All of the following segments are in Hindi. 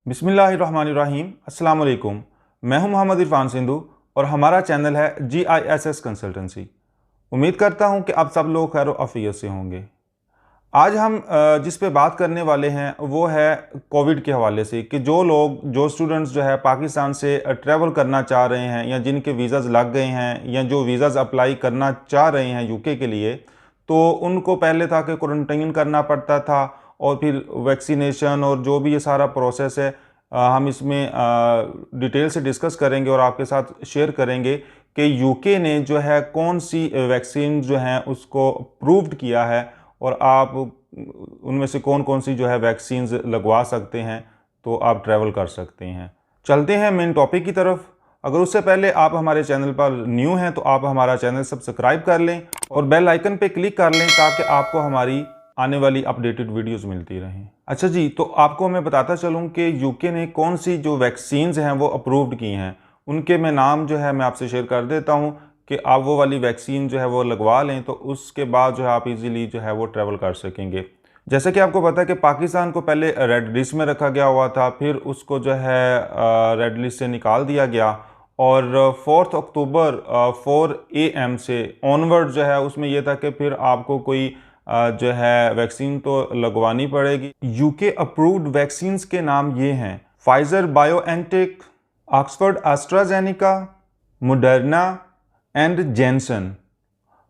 बिस्मिल्लाहिर्रहमानिर्रहीम। अस्सलाम वालेकुम। मैं हूं मोहम्मद इरफान सिंधु और हमारा चैनल है GISS कंसल्टेंसी। उम्मीद करता हूं कि आप सब लोग खैर आफियत से होंगे। आज हम जिस पे बात करने वाले हैं वो है कोविड के हवाले से कि जो स्टूडेंट्स जो है पाकिस्तान से ट्रैवल करना चाह रहे हैं या जिनके वीज़ाज़ लग गए हैं या जो वीज़ाज़ अप्लाई करना चाह रहे हैं यूके के लिए, तो उनको पहले था कि क्वारंटाइन करना पड़ता था और फिर वैक्सीनेशन और जो भी ये सारा प्रोसेस है हम इसमें डिटेल से डिस्कस करेंगे और आपके साथ शेयर करेंगे कि यूके ने जो है कौन सी वैक्सीन जो हैं उसको अप्रूव्ड किया है और आप उनमें से कौन कौन सी जो है वैक्सीन्स लगवा सकते हैं तो आप ट्रैवल कर सकते हैं। चलते हैं मेन टॉपिक की तरफ। अगर उससे पहले आप हमारे चैनल पर न्यू हैं तो आप हमारा चैनल सब्सक्राइब कर लें और बेल आइकन पे क्लिक कर लें ताकि आपको हमारी आने वाली अपडेटेड वीडियोस मिलती रहें। अच्छा जी, तो आपको मैं बताता चलूं कि यूके ने कौन सी जो वैक्सीन्स हैं वो अप्रूव्ड की हैं। उनके मैं नाम जो है मैं आपसे शेयर कर देता हूं कि आप वो वाली वैक्सीन जो है वो लगवा लें तो उसके बाद जो है आप इजीली जो है वो ट्रैवल कर सकेंगे। जैसे कि आपको पता है कि पाकिस्तान को पहले रेड लिस्ट में रखा गया हुआ था, फिर उसको जो है रेड लिस्ट से निकाल दिया गया और 4 अक्टूबर 4 AM से ऑनवर्ड जो है उसमें यह था कि फिर आपको कोई जो है वैक्सीन तो लगवानी पड़ेगी। यूके अप्रूव्ड वैक्सीन्स के नाम ये हैं: Pfizer BioNTech, Oxford AstraZeneca, Moderna and Janssen.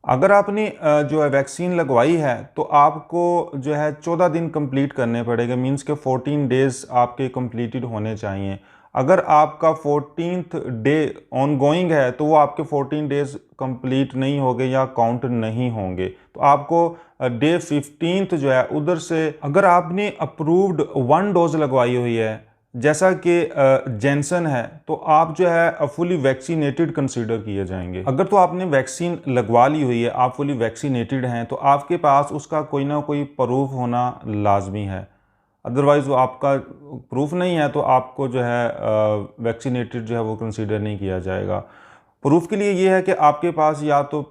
अगर आपने जो है वैक्सीन लगवाई है तो आपको जो है 14 दिन कंप्लीट करने पड़ेंगे, मींस के 14 डेज़ आपके कंप्लीटेड होने चाहिए। अगर आपका 14th डे ऑनगोइंग है तो वो आपके 14 डेज़ कंप्लीट नहीं होंगे या काउंट नहीं होंगे, तो आपको डे 15th जो है उधर से, अगर आपने अप्रूव्ड 1 डोज लगवाई हुई है जैसा कि जेनसन है, तो आप जो है फुली वैक्सीनेटेड कंसीडर किए जाएंगे। अगर तो आपने वैक्सीन लगवा ली हुई है, आप फुली वैक्सीनेटेड हैं, तो आपके पास उसका कोई ना कोई प्रूफ होना लाजमी है। अदरवाइज़ वो आपका प्रूफ नहीं है तो आपको जो है वैक्सीनेटेड जो है वो कंसीडर नहीं किया जाएगा। प्रूफ के लिए ये है कि आपके पास या तो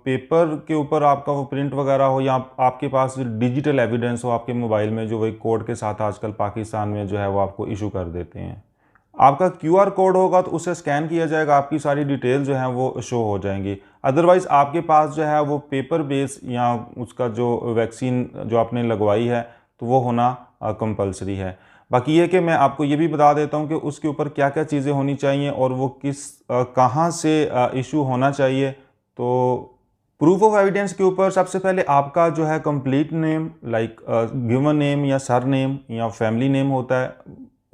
पेपर के ऊपर आपका वो प्रिंट वगैरह हो या आपके पास डिजिटल एविडेंस हो आपके मोबाइल में, जो वही कोड के साथ आजकल पाकिस्तान में जो है वो आपको इशू कर देते हैं। आपका QR कोड होगा तो उसे स्कैन किया जाएगा, आपकी सारी डिटेल जो है वो शो हो जाएंगी। अदरवाइज़ आपके पास जो है वो पेपर बेस या उसका जो वैक्सीन जो आपने लगवाई है तो वो होना कंपलसरी है। बाकी ये कि मैं आपको ये भी बता देता हूँ कि उसके ऊपर क्या क्या चीज़ें होनी चाहिए और वो कहाँ से इशू होना चाहिए। तो प्रूफ ऑफ एविडेंस के ऊपर सबसे पहले आपका जो है complete name, like given name या सर नेम या फैमिली नेम होता है,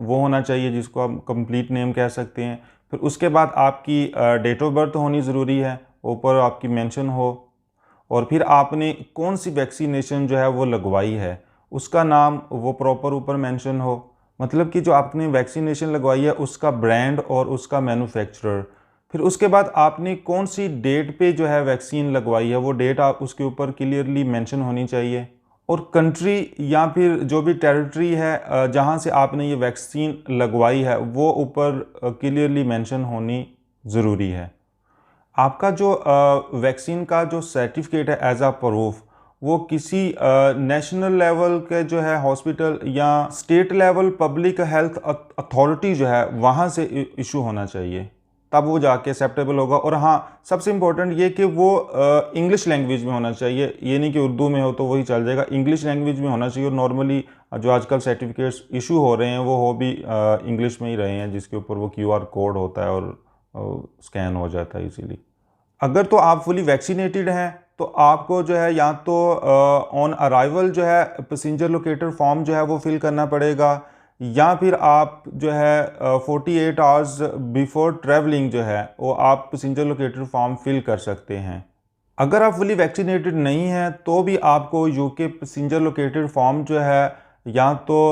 वो होना चाहिए जिसको आप कंप्लीट नेम कह सकते हैं। फिर उसके बाद आपकी डेट ऑफ बर्थ होनी ज़रूरी है, ऊपर आपकी मेंशन हो, और फिर आपने कौन सी वैक्सीनेशन जो है वो लगवाई है उसका नाम वो प्रॉपर ऊपर मेंशन हो, मतलब कि जो आपने वैक्सीनेशन लगवाई है उसका ब्रांड और उसका मैन्युफैक्चरर। फिर उसके बाद आपने कौन सी डेट पे जो है वैक्सीन लगवाई है वो डेट आप उसके ऊपर क्लियरली मेंशन होनी चाहिए, और कंट्री या फिर जो भी टेरिटरी है जहां से आपने ये वैक्सीन लगवाई है वो ऊपर क्लियरली मेंशन होनी ज़रूरी है। आपका जो वैक्सीन का जो सर्टिफिकेट है एज आ प्रूफ, वो किसी नेशनल लेवल के जो है हॉस्पिटल या state level public health authority जो है वहाँ से इशू होना चाहिए, तब वो जाके एक्सेप्टेबल होगा। और हाँ, सबसे इम्पोर्टेंट ये कि वो इंग्लिश लैंग्वेज में होना चाहिए, ये नहीं कि उर्दू में हो तो वही चल जाएगा, इंग्लिश लैंग्वेज में होना चाहिए। और नॉर्मली जो आजकल सर्टिफिकेट्स इशू हो रहे हैं वो हो भी इंग्लिश में ही रहे हैं, जिसके ऊपर वो QR कोड होता है और स्कैन हो जाता है इजीली। अगर तो आप फुली वैक्सीनेटेड हैं तो आपको जो है या तो ऑन अराइवल जो है पैसेंजर लोकेटर फॉर्म जो है वो फिल करना पड़ेगा, या फिर आप जो है 48 आवर्स बिफोर ट्रैवलिंग जो है वो आप पैसेंजर लोकेटर फॉर्म फिल कर सकते हैं। अगर आप फुली वैक्सीनेटेड नहीं हैं तो भी आपको यूके पैसेंजर लोकेटेड फॉर्म जो है या तो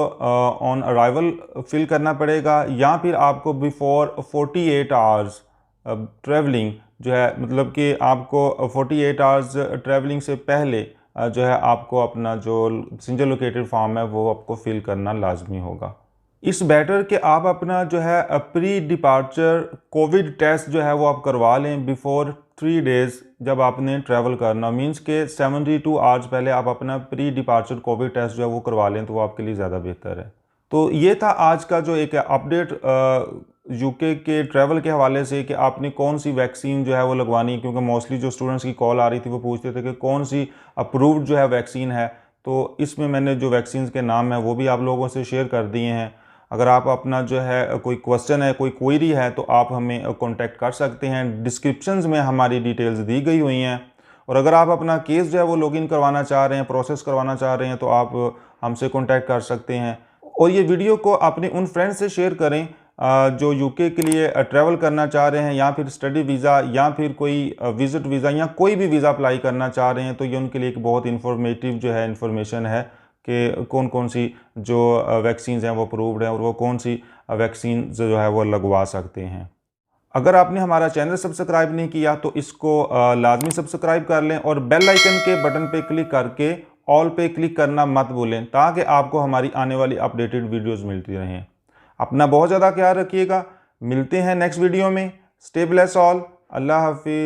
ऑन अराइवल फिल करना पड़ेगा, या फिर आपको बिफोर 48 आवर्स ट्रैवलिंग जो है, मतलब कि आपको 48 आवर्स ट्रैवलिंग से पहले जो है आपको अपना जो पैसेंजर लोकेटेड फॉर्म है वो आपको फिल करना लाजमी होगा। इस बेटर कि आप अपना जो है प्री डिपार्चर कोविड टेस्ट जो है वो आप करवा लें बिफोर 3 डेज़ जब आपने ट्रैवल करना, मींस के 72 आवर्स पहले आप अपना प्री डिपार्चर कोविड टेस्ट जो है वो करवा लें तो वो आपके लिए ज़्यादा बेहतर है। तो ये था आज का जो एक अपडेट यूके के ट्रैवल के हवाले से कि आपने कौन सी वैक्सीन जो है वो लगवानी है, क्योंकि मोस्टली जो स्टूडेंट्स की कॉल आ रही थी वो पूछते थे कि कौन सी अप्रूव्ड जो है वैक्सीन है। तो इसमें मैंने जो वैक्सीन के नाम है वो भी आप लोगों से शेयर कर दिए हैं। अगर आप अपना जो है कोई क्वेश्चन है, कोई क्वेरी है, तो आप हमें कांटेक्ट कर सकते हैं। डिस्क्रिप्शंस में हमारी डिटेल्स दी गई हुई हैं। और अगर आप अपना केस जो है वो लॉगिन करवाना चाह रहे हैं, प्रोसेस करवाना चाह रहे हैं, तो आप हमसे कांटेक्ट कर सकते हैं। और ये वीडियो को अपने उन फ्रेंड्स से शेयर करें जो यूके के लिए ट्रैवल करना चाह रहे हैं, या फिर स्टडी वीज़ा, या फिर कोई विज़िट वीज़ा, या कोई भी वीज़ा अप्लाई करना चाह रहे हैं। तो ये उनके लिए एक बहुत इन्फॉर्मेटिव जो है इन्फॉर्मेशन है कि कौन कौन सी जो वैक्सीन हैं वो अप्रूव्ड हैं और वो कौन सी वैक्सीन जो है वो लगवा सकते हैं। अगर आपने हमारा चैनल सब्सक्राइब नहीं किया तो इसको लाजमी सब्सक्राइब कर लें और बेल आइकन के बटन पे क्लिक करके ऑल पे क्लिक करना मत भूलें, ताकि आपको हमारी आने वाली अपडेटेड वीडियोस मिलती रहें। अपना बहुत ज़्यादा ख्याल रखिएगा। मिलते हैं नेक्स्ट वीडियो में। Stay blessed all. अल्लाह हाफिज़।